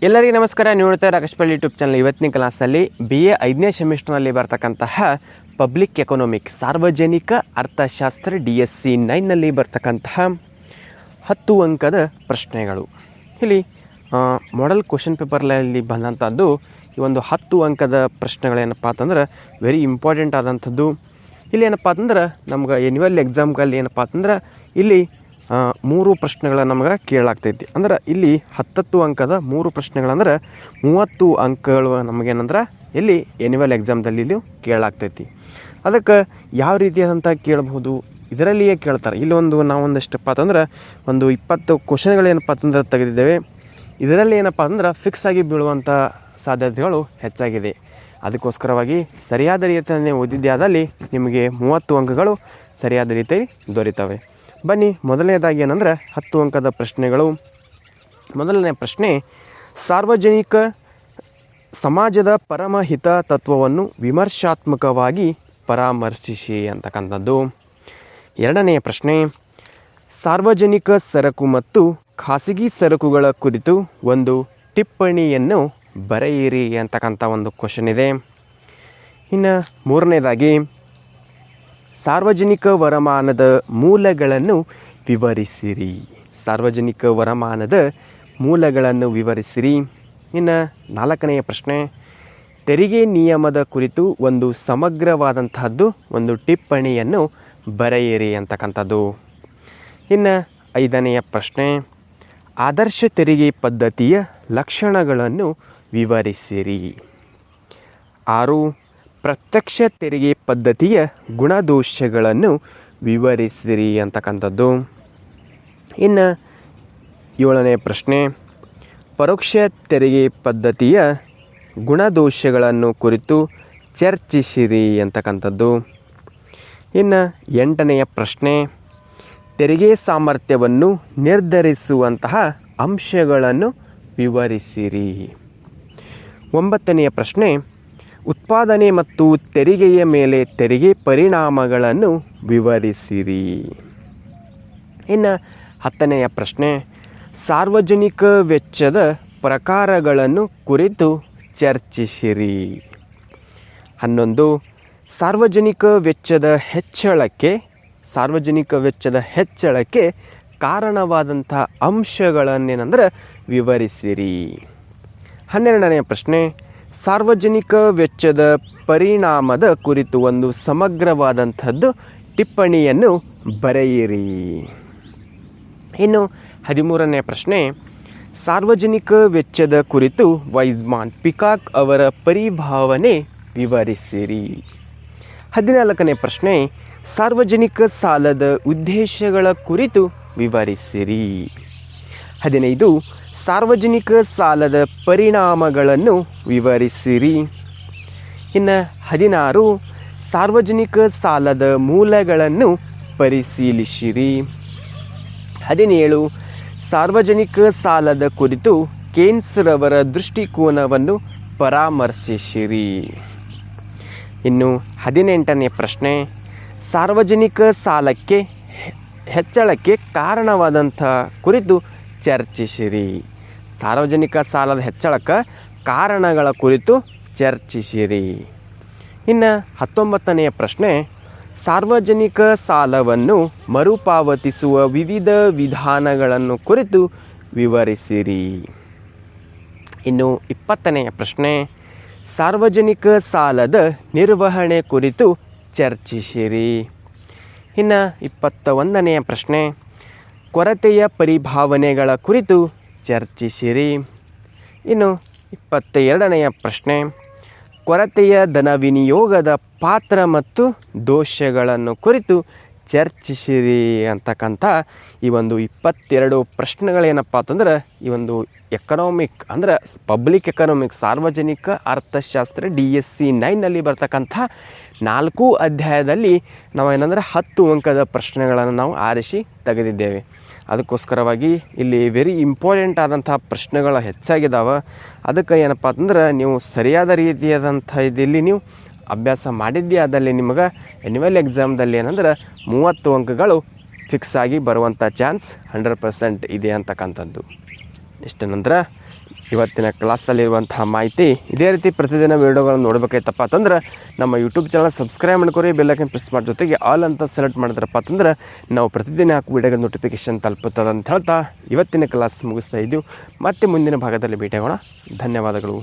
ಎಲ್ಲರಿಗೂ ನಮಸ್ಕಾರ. ನೀವು ನೋಡ್ತಾ ರಾಕೇಶ್ಪಳ್ಳಿ ಯೂಟ್ಯೂಬ್ ಚಾನಲ್. ಇವತ್ತಿನ ಕ್ಲಾಸಲ್ಲಿ BA 5ನೇ ಸೆಮಿಸ್ಟರ್ನಲ್ಲಿ ಬರ್ತಕ್ಕಂತಹ ಪಬ್ಲಿಕ್ ಎಕನಾಮಿಕ್ಸ್ ಸಾರ್ವಜನಿಕ ಅರ್ಥಶಾಸ್ತ್ರ DSC 9ನಲ್ಲಿ ಬರ್ತಕ್ಕಂತಹ 10 ಅಂಕದ ಪ್ರಶ್ನೆಗಳು. ಇಲ್ಲಿ ಮಾಡೆಲ್ ಕ್ವಶನ್ ಪೇಪರ್ನಲ್ಲಿ ಬಂದಂಥದ್ದು ಈ ಒಂದು 10 ಅಂಕದ ಪ್ರಶ್ನೆಗಳೇನಪ್ಪ ಅಂತಂದ್ರೆ ವೆರಿ ಇಂಪಾರ್ಟೆಂಟ್ ಆದಂಥದ್ದು. ಇಲ್ಲಿ ಏನಪ್ಪ ಅಂತಂದ್ರೆ ನಮ್ಗೆ ಎನ್ಯುವಲ್ ಎಕ್ಸಾಮ್ಗಳಲ್ಲಿ ಏನಪ್ಪ ಅಂತಂದ್ರೆ ಇಲ್ಲಿ 3 ಪ್ರಶ್ನೆಗಳನ್ನು ನಮ್ಗೆ ಕೇಳಾಗ್ತೈತಿ. ಅಂದ್ರೆ ಇಲ್ಲಿ 10 ಅಂಕದ 3 ಪ್ರಶ್ನೆಗಳಂದ್ರೆ 30 ಅಂಕಗಳು ನಮಗೇನಂದ್ರೆ ಇಲ್ಲಿ ಎನ್ಯುವಲ್ ಎಕ್ಸಾಮ್ದಲ್ಲಿ ಇಲ್ಲಿ ಕೇಳಾಗ್ತೈತಿ. ಅದಕ್ಕೆ ಯಾವ ರೀತಿಯಾದಂಥ ಕೇಳಬಹುದು, ಇದರಲ್ಲಿಯೇ ಕೇಳ್ತಾರೆ. ಇಲ್ಲಿ ನಾವೊಂದಷ್ಟಪ್ಪ ಅಂತಂದ್ರೆ ಒಂದು 20 ಕ್ವಶನ್ಗಳೇನಪ್ಪ ಅಂತಂದ್ರೆ ತೆಗೆದಿದ್ದೇವೆ. ಇದರಲ್ಲಿ ಏನಪ್ಪ ಅಂದ್ರೆ ಫಿಕ್ಸ್ ಆಗಿ ಬೀಳುವಂಥ ಸಾಧ್ಯತೆಗಳು ಹೆಚ್ಚಾಗಿದೆ. ಅದಕ್ಕೋಸ್ಕರವಾಗಿ ಸರಿಯಾದ ರೀತಿಯಲ್ಲಿ ಓದಿದ್ದೇ ಆದಲ್ಲಿ ನಿಮಗೆ 30 ಅಂಕಗಳು ಸರಿಯಾದ ರೀತಿಯಲ್ಲಿ ದೊರೀತವೆ. ಬನ್ನಿ, ಮೊದಲನೇದಾಗಿ ಏನಂದ್ರೆ 10 ಅಂಕದ ಪ್ರಶ್ನೆಗಳು. ಮೊದಲನೇ ಪ್ರಶ್ನೆ, ಸಾರ್ವಜನಿಕ ಸಮಾಜದ ಪರಮಹಿತ ತತ್ವವನ್ನು ವಿಮರ್ಶಾತ್ಮಕವಾಗಿ ಪರಾಮರ್ಶಿಸಿ ಅಂತಕ್ಕಂಥದ್ದು. ಎರಡನೆಯ ಪ್ರಶ್ನೆ, ಸಾರ್ವಜನಿಕ ಸರಕು ಮತ್ತು ಖಾಸಗಿ ಸರಕುಗಳ ಕುರಿತು ಒಂದು ಟಿಪ್ಪಣಿಯನ್ನು ಬರೆಯಿರಿ ಅಂತಕ್ಕಂಥ ಒಂದು ಕ್ವಶನ್ ಇದೆ. ಇನ್ನು ಮೂರನೇದಾಗಿ, ಸಾರ್ವಜನಿಕ ವರಮಾನದ ಮೂಲಗಳನ್ನು ವಿವರಿಸಿರಿ. ಸಾರ್ವಜನಿಕ ವರಮಾನದ ಮೂಲಗಳನ್ನು ವಿವರಿಸಿರಿ. ಇನ್ನು ನಾಲ್ಕನೆಯ ಪ್ರಶ್ನೆ, ತೆರಿಗೆ ನಿಯಮದ ಕುರಿತು ಒಂದು ಸಮಗ್ರವಾದಂತಹದ್ದು ಒಂದು ಟಿಪ್ಪಣಿಯನ್ನು ಬರೆಯಿರಿ ಅಂತಕ್ಕಂಥದ್ದು. ಇನ್ನು ಐದನೆಯ ಪ್ರಶ್ನೆ, ಆದರ್ಶ ತೆರಿಗೆ ಪದ್ಧತಿಯ ಲಕ್ಷಣಗಳನ್ನು ವಿವರಿಸಿರಿ. 6, ಪ್ರತ್ಯಕ್ಷ ತೆರಿಗೆ ಪದ್ಧತಿಯ ಗುಣದೋಷಗಳನ್ನು ವಿವರಿಸಿರಿ ಅಂತಕ್ಕಂಥದ್ದು. ಇನ್ನು 7ನೇ ಪ್ರಶ್ನೆ, ಪರೋಕ್ಷ ತೆರಿಗೆ ಪದ್ಧತಿಯ ಗುಣದೋಷಗಳನ್ನು ಕುರಿತು ಚರ್ಚಿಸಿರಿ ಅಂತಕ್ಕಂಥದ್ದು. ಇನ್ನು 8ನೆಯ ಪ್ರಶ್ನೆ, ತೆರಿಗೆ ಸಾಮರ್ಥ್ಯವನ್ನು ನಿರ್ಧರಿಸುವಂತಹ ಅಂಶಗಳನ್ನು ವಿವರಿಸಿರಿ. 9ನೆಯ ಪ್ರಶ್ನೆ, ಉತ್ಪಾದನೆ ಮತ್ತು ತೆರಿಗೆಯ ಮೇಲೆ ತೆರಿಗೆ ಪರಿಣಾಮಗಳನ್ನು ವಿವರಿಸಿರಿ. ಇನ್ನು 10ನೆಯ ಪ್ರಶ್ನೆ, ಸಾರ್ವಜನಿಕ ವೆಚ್ಚದ ಪ್ರಕಾರಗಳನ್ನು ಕುರಿತು ಚರ್ಚಿಸಿರಿ. 11, ಸಾರ್ವಜನಿಕ ವೆಚ್ಚದ ಹೆಚ್ಚಳಕ್ಕೆ ಕಾರಣವಾದಂಥ ಅಂಶಗಳನ್ನೇನೆಂದ್ರೆ ವಿವರಿಸಿರಿ. 12ನೆಯ ಪ್ರಶ್ನೆ, ಸಾರ್ವಜನಿಕ ವೆಚ್ಚದ ಪರಿಣಾಮದ ಕುರಿತು ಒಂದು ಸಮಗ್ರವಾದಂಥದ್ದು ಟಿಪ್ಪಣಿಯನ್ನು ಬರೆಯಿರಿ. ಇನ್ನು 13ನೇ ಪ್ರಶ್ನೆ, ಸಾರ್ವಜನಿಕ ವೆಚ್ಚದ ಕುರಿತು ವೈಸ್ಮಾನ್ ಪಿಕಾಕ್ ಅವರ ಪರಿಭಾವನೆ ವಿವರಿಸಿರಿ. 14ನೇ ಪ್ರಶ್ನೆ, ಸಾರ್ವಜನಿಕ ಸಾಲದ ಉದ್ದೇಶಗಳ ಕುರಿತು ವಿವರಿಸಿರಿ. 15, ಸಾರ್ವಜನಿಕ ಸಾಲದ ಪರಿಣಾಮಗಳನ್ನು ವಿವರಿಸಿರಿ. ಇನ್ನು 16, ಸಾರ್ವಜನಿಕ ಸಾಲದ ಮೂಲಗಳನ್ನು ಪರಿಶೀಲಿಸಿರಿ. 17, ಸಾರ್ವಜನಿಕ ಸಾಲದ ಕುರಿತು ಕೇನ್ಸ್ ರವರ ದೃಷ್ಟಿಕೋನವನ್ನು ಪರಾಮರ್ಶಿಸಿರಿ. ಇನ್ನು 18ನೇ ಪ್ರಶ್ನೆ, ಸಾರ್ವಜನಿಕ ಸಾಲಕ್ಕೆ ಹೆಚ್ಚಳಕ್ಕೆ ಕಾರಣವಾದಂಥ ಕುರಿತು ಚರ್ಚಿಸಿರಿ. ಸಾರ್ವಜನಿಕ ಸಾಲದ ಹೆಚ್ಚಳಕ್ಕೆ ಕಾರಣಗಳ ಕುರಿತು ಚರ್ಚಿಸಿರಿ. ಇನ್ನು 19ನೆಯ ಪ್ರಶ್ನೆ, ಸಾರ್ವಜನಿಕ ಸಾಲವನ್ನು ಮರುಪಾವತಿಸುವ ವಿವಿಧ ವಿಧಾನಗಳನ್ನು ಕುರಿತು ವಿವರಿಸಿರಿ. ಇನ್ನು 20ನೆಯ ಪ್ರಶ್ನೆ, ಸಾರ್ವಜನಿಕ ಸಾಲದ ನಿರ್ವಹಣೆ ಕುರಿತು ಚರ್ಚಿಸಿರಿ. ಇನ್ನು 21ನೆಯ ಪ್ರಶ್ನೆ, ಕೊರತೆಯ ಪರಿಭಾವನೆಗಳ ಕುರಿತು ಚರ್ಚಿಸಿರಿ. ಇನ್ನು 22ನೆಯ ಪ್ರಶ್ನೆ, ಕೊರತೆಯ ಧನ ವಿನಿಯೋಗದ ಪಾತ್ರ ಮತ್ತು ದೋಷಗಳನ್ನು ಕುರಿತು ಚರ್ಚಿಸಿರಿ ಅಂತಕ್ಕಂಥ ಈ ಒಂದು 22 ಪ್ರಶ್ನೆಗಳೇನಪ್ಪ ಅಂತಂದ್ರೆ ಈ ಒಂದು ಎಕನಾಮಿಕ್ ಅಂದ್ರೆ ಪಬ್ಲಿಕ್ ಎಕನಾಮಿಕ್ಸ್ ಸಾರ್ವಜನಿಕ ಅರ್ಥಶಾಸ್ತ್ರ DSC 9ನಲ್ಲಿ ಬರ್ತಕ್ಕಂಥ 4 ಅಧ್ಯಾಯದಲ್ಲಿ ನಾವೇನಂದ್ರೆ 10 ಅಂಕದ ಪ್ರಶ್ನೆಗಳನ್ನು ನಾವು ಆರಿಸಿ ತೆಗೆದಿದ್ದೇವೆ. ಅದಕ್ಕೋಸ್ಕರವಾಗಿ ಇಲ್ಲಿ ವೆರಿ ಇಂಪಾರ್ಟೆಂಟ್ ಆದಂಥ ಪ್ರಶ್ನೆಗಳು ಹೆಚ್ಚಾಗಿದ್ದಾವೆ. ಅದಕ್ಕೆ ಏನಪ್ಪ ಅಂತಂದ್ರೆ ನೀವು ಸರಿಯಾದ ರೀತಿಯಾದಂಥ ಇಲ್ಲಿ ನೀವು ಅಭ್ಯಾಸ ಮಾಡಿದ್ದೇ ಆದಲ್ಲಿ ನಿಮಗೆ ಎನ್ಯುವಲ್ ಎಕ್ಸಾಮ್ದಲ್ಲಿ ಏನಂದ್ರೆ 30 ಅಂಕಗಳು ಫಿಕ್ಸ್ ಆಗಿ ಬರುವಂಥ ಚಾನ್ಸ್ 100% ಇದೆ ಅಂತಕ್ಕಂಥದ್ದು. ಇಷ್ಟ ನಂತರ ಇವತ್ತಿನ ಕ್ಲಾಸಲ್ಲಿರುವಂತಹ ಮಾಹಿತಿ. ಇದೇ ರೀತಿ ಪ್ರತಿದಿನ ವೀಡಿಯೋಗಳನ್ನು ನೋಡಬೇಕಾಯ್ತಪ್ಪ ಅಂತಂದ್ರೆ ನಮ್ಮ ಯೂಟ್ಯೂಬ್ ಚಾನಲ್ ಸಬ್ಸ್ಕ್ರೈಬ್ ಮಾಡ್ಕೊರಿ, ಬೆಲ್ಲೈಕನ್ ಪ್ರೆಸ್ ಮಾಡಿ, ಜೊತೆಗೆ ಆಲ್ ಅಂತ ಸೆಲೆಕ್ಟ್ ಮಾಡಿದ್ರಪ್ಪ ಅಂತಂದ್ರೆ ನಾವು ಪ್ರತಿದಿನ ಹಾಕೋ ವಿಡಿಯೋಗೆ ನೋಟಿಫಿಕೇಷನ್ ತಲುಪುತ್ತದೆ ಅಂತ ಹೇಳ್ತಾ ಇವತ್ತಿನ ಕ್ಲಾಸ್ ಮುಗಿಸ್ತಾ ಇದ್ದೀವಿ. ಮತ್ತೆ ಮುಂದಿನ ಭಾಗದಲ್ಲಿ ಭೇಟಿಯಾಗೋಣ. ಧನ್ಯವಾದಗಳು.